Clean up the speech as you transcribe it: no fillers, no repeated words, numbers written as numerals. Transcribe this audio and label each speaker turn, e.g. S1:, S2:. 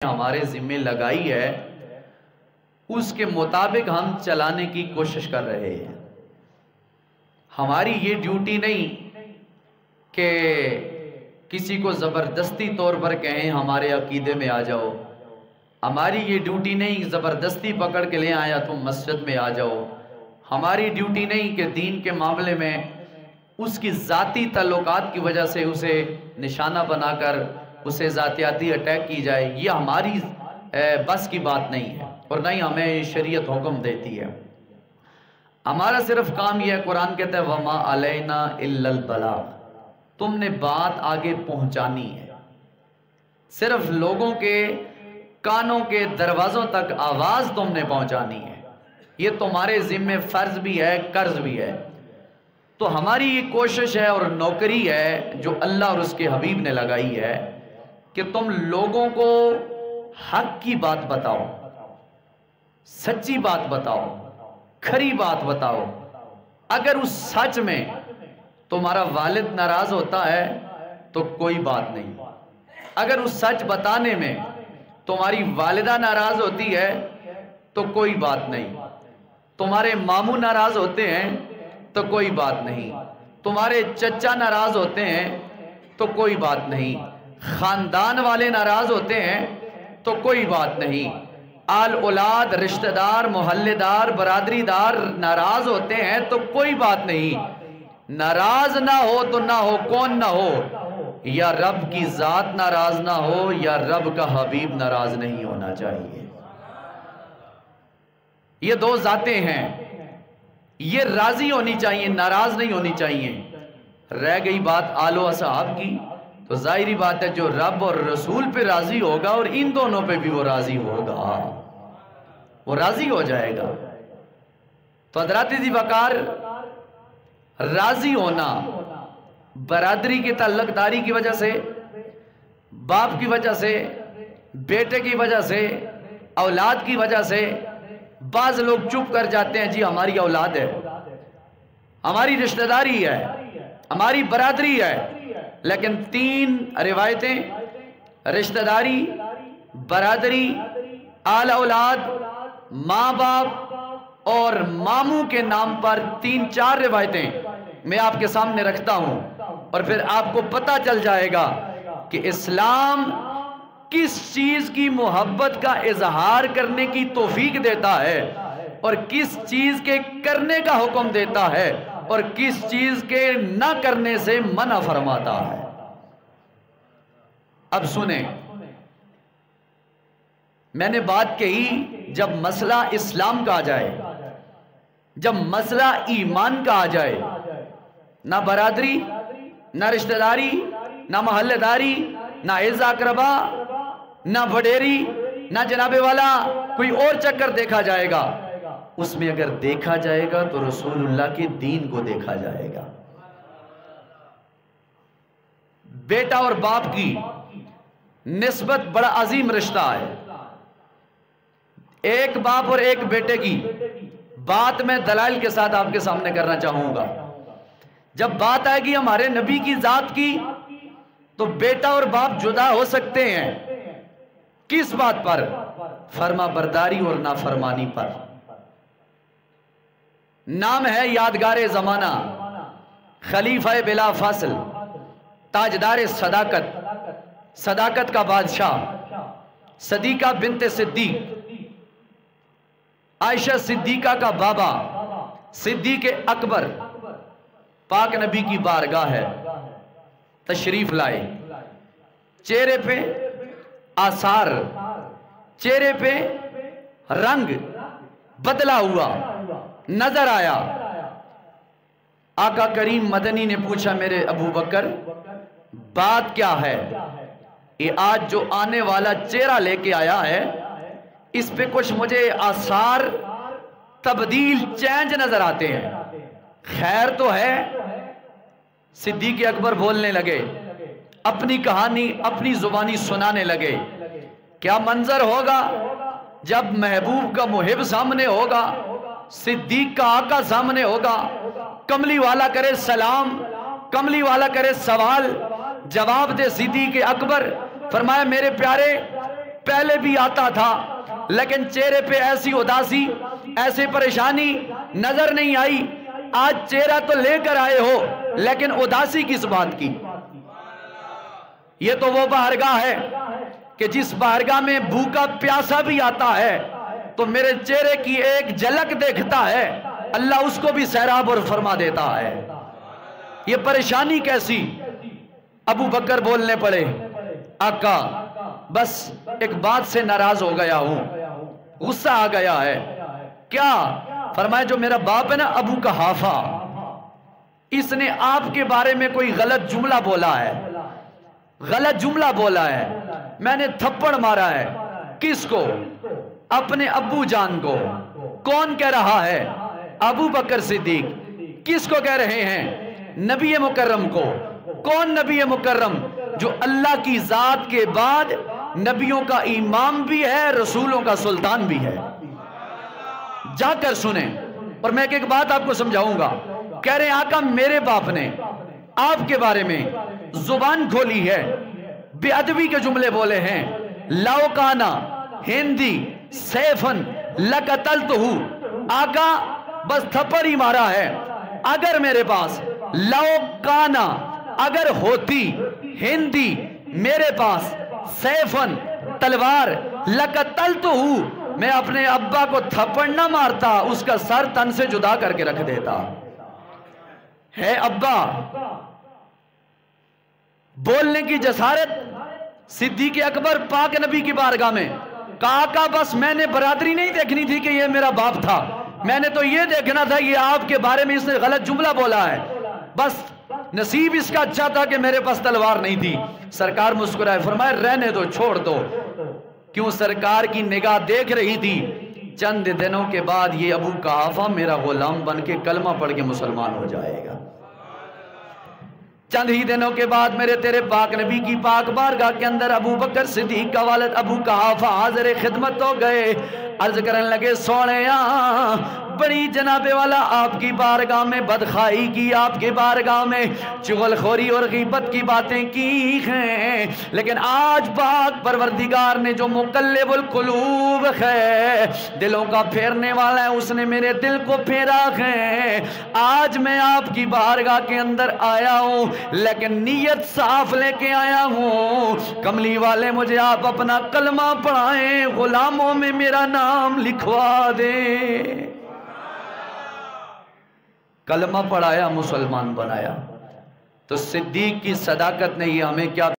S1: ہمارے ذمہ لگائی ہے اس کے مطابق ہم چلانے کی کوشش کر رہے ہیں۔ ہماری یہ ڈیوٹی نہیں کہ کسی کو زبردستی طور پر کہیں ہمارے عقیدے میں آ جاؤ، ہماری یہ ڈیوٹی نہیں زبردستی پکڑ کے لے آیا تم مسجد میں آ جاؤ، ہماری ڈیوٹی نہیں کہ دین کے معاملے میں اس کی ذاتی تعلقات کی وجہ سے اسے نشانہ بنا کر اسے ذاتیاتی اٹیک کی جائے، یہ ہماری بس کی بات نہیں ہے اور نہ ہی ہمیں شریعت حکم دیتی ہے۔ ہمارا صرف کام یہ ہے، قرآن کہتا ہے وَمَا عَلَيْنَا إِلَّا الْبَلَاغُ، تم نے بات آگے پہنچانی ہے، صرف لوگوں کے کانوں کے دروازوں تک آواز تم نے پہنچانی ہے، یہ تمہارے ذمہ فرض بھی ہے، قرض بھی ہے۔ تو ہماری یہ کوشش ہے اور نوکری ہے جو اللہ اور اس کے حبیب نے لگائی ہے کہ تم لوگوں کو حق کی بات بتاؤ، سچی بات بتاؤ، کھری بات بتاؤ۔ اگر اس سچ میں تمہارا والد ناراض ہوتا ہے تو کوئی بات نہیں، اگر اس سچ بتانے میں تمہاری والدہ ناراض ہوتی ہے تو کوئی بات نہیں، تمہارے ماموں ناراض ہوتے ہیں تو کوئی بات نہیں، تمہارے چچا ناراض ہوتے ہیں تو کوئی بات نہیں، خاندان والے ناراض ہوتے ہیں تو کوئی بات نہیں، آل اولاد رشتہ دار محلے دار برادری دار ناراض ہوتے ہیں تو کوئی بات نہیں۔ ناراض نہ ہو تو نہ ہو، کون نہ ہو؟ یا رب کی ذات ناراض نہ ہو یا رب کا حبیب ناراض نہیں ہونا چاہیے۔ یہ دو ذاتیں ہیں، یہ راضی ہونی چاہیے، ناراض نہیں ہونی چاہیے۔ رہ گئی بات آل و اصحاب کی، تو ظاہری بات ہے جو رب اور رسول پہ راضی ہوگا اور ان دونوں پہ بھی وہ راضی ہوگا، وہ راضی ہو جائے گا۔ تو حضرات ذی وقار، راضی ہونا برادری کی تعلق داری کی وجہ سے، باپ کی وجہ سے، بیٹے کی وجہ سے، اولاد کی وجہ سے بعض لوگ چپ کر جاتے ہیں، جی ہماری اولاد ہے، ہماری رشتہ داری ہے، ہماری برادری ہے، لیکن تین روایتیں رشتہ داری، برادری، آل اولاد، ماں باپ اور ماموں کے نام پر تین چار روایتیں میں آپ کے سامنے رکھتا ہوں، اور پھر آپ کو پتہ چل جائے گا کہ اسلام کس چیز کی محبت کا اظہار کرنے کی توفیق دیتا ہے اور کس چیز کے کرنے کا حکم دیتا ہے اور کس چیز کے نہ کرنے سے منع فرماتا ہے۔ اب سنیں، میں نے بات کہی جب مسئلہ اسلام کا آ جائے، جب مسئلہ ایمان کا آ جائے، نہ برادری، نہ رشتہ داری، نہ محلے داری، نہ عز اقربا، نہ وڈیری، نہ جناب والا کوئی اور چکر دیکھا جائے گا، اس میں اگر دیکھا جائے گا تو رسول اللہ کے دین کو دیکھا جائے گا۔ بیٹا اور باپ کی نسبت بڑا عظیم رشتہ ہے، ایک باپ اور ایک بیٹے کی بات میں دلائل کے ساتھ آپ کے سامنے کرنا چاہوں گا۔ جب بات آئے گی ہمارے نبی کی ذات کی تو بیٹا اور باپ جدا ہو سکتے ہیں، کس بات پر؟ فرما برداری اور نافرمانی پر۔ نام ہے یادگار زمانہ، خلیفہ بلا فاصل، تاجدار صداقت، صداقت کا بادشاہ، صدیقہ بنت صدیق، عائشہ صدیقہ کا بابا، صدیق اکبر، پاک نبی کی بارگاہ ہے، تشریف لائے، چہرے پہ آثار، چہرے پہ رنگ بدلا ہوا نظر آیا۔ آقا کریم مدنی نے پوچھا میرے ابو بکر بات کیا ہے؟ یہ آج جو آنے والا چہرہ لے کے آیا ہے اس پہ کچھ مجھے آثار تبدیل چینج نظر آتے ہیں، خیر تو ہے؟ صدیق اکبر بولنے لگے، اپنی کہانی اپنی زبانی سنانے لگے۔ کیا منظر ہوگا جب محبوب کا محب سامنے ہوگا، صدیق کا آقا سامنے ہوگا، کملی والا کرے سلام، کملی والا کرے سوال، جواب دے صدیق اکبر، فرمایا میرے پیارے پہلے بھی آتا تھا لیکن چہرے پہ ایسی اداسی ایسی پریشانی نظر نہیں آئی. آج چہرہ تو لے کر آئے ہو لیکن اداسی کس بات کی؟ یہ تو وہ بارگاہ ہے کہ جس بارگاہ میں بھوکا پیاسا بھی آتا ہے تو میرے چہرے کی ایک جھلک دیکھتا ہے اللہ اس کو بھی سیراب اور فرما دیتا ہے. یہ پریشانی کیسی؟ ابو بکر بولنے پڑے آقا بس ایک بات سے ناراض ہو گیا ہوں, غصہ آ گیا ہے. کیا؟ فرمایا جو میرا باپ ہے نا ابو قحافہ, اس نے آپ کے بارے میں کوئی غلط جملہ بولا ہے, غلط جملہ بولا ہے, میں نے تھپڑ مارا ہے. کس کو؟ اپنے ابو جان کو. کون کہہ رہا ہے؟ ابو بکر صدیق. کس کو کہہ رہے ہیں؟ نبی مکرم کو. کون نبی مکرم؟ جو اللہ کی ذات کے بعد نبیوں کا امام بھی ہے, رسولوں کا سلطان بھی ہے. جا کر سنیں. اور میں ایک بات آپ کو سمجھاؤں گا. کہہ رہے ہیں آقا میرے باپ نے آپ کے بارے میں زبان کھولی ہے, بے ادبی کے جملے بولے ہیں. لو کانا ہندی سیفن لقتلتہو. آقا بس تھپڑ ہی مارا ہے. اگر میرے پاس لو کانا اگر ہوتی ہندی میرے پاس سیفن تلوار لقتلتہو میں اپنے ابا کو تھپڑ نہ مارتا, اس کا سر تن سے جدا کر کے رکھ دیتا. ہے ابا بولنے کی جسارت صدیق اکبر پاک نبی کی بارگاہ میں. کہا آقا بس میں نے برادری نہیں دیکھنی تھی کہ یہ میرا باپ تھا, میں نے تو یہ دیکھنا تھا یہ آپ کے بارے میں اس نے غلط جملہ بولا ہے. بس نصیب اس کا اچھا تھا کہ میرے پاس تلوار نہیں تھی. سرکار مسکرائے فرمائے رہنے دو, چھوڑ دو. کیوں؟ سرکار کی نگاہ دیکھ رہی تھی چند دنوں کے بعد یہ ابو قحافہ میرا غلام بن کے کلمہ پڑھ کے مسلمان ہو جائے گا. چند ہی دنوں کے بعد میرے تیرے پاک نبی کی پاک بارگاہ کے اندر ابو بکر صدیق کا والد ابو قحافہ حاضر خدمت ہو گئے. عرض کرنے لگے سونیا بڑی جناب والا آپ کی بارگاہ میں بدخائی کی, آپ کی بارگاہ میں چغل خوری اور غیبت کی باتیں کی ہیں, لیکن آج پاک پروردگار نے جو مقلب القلوب ہے, دلوں کا پھیرنے والا ہے, اس نے میرے دل کو پھیرا ہے. آج میں آپ کی بارگاہ کے اندر آیا ہوں لیکن نیت صاف لے کے آیا ہوں. کملی والے مجھے آپ اپنا کلمہ پڑھائیں, غلاموں میں میرا نام لکھوا دیں. کلمہ پڑھایا, مسلمان بنایا. تو صدیق کی صداقت نے یہ ہمیں کیا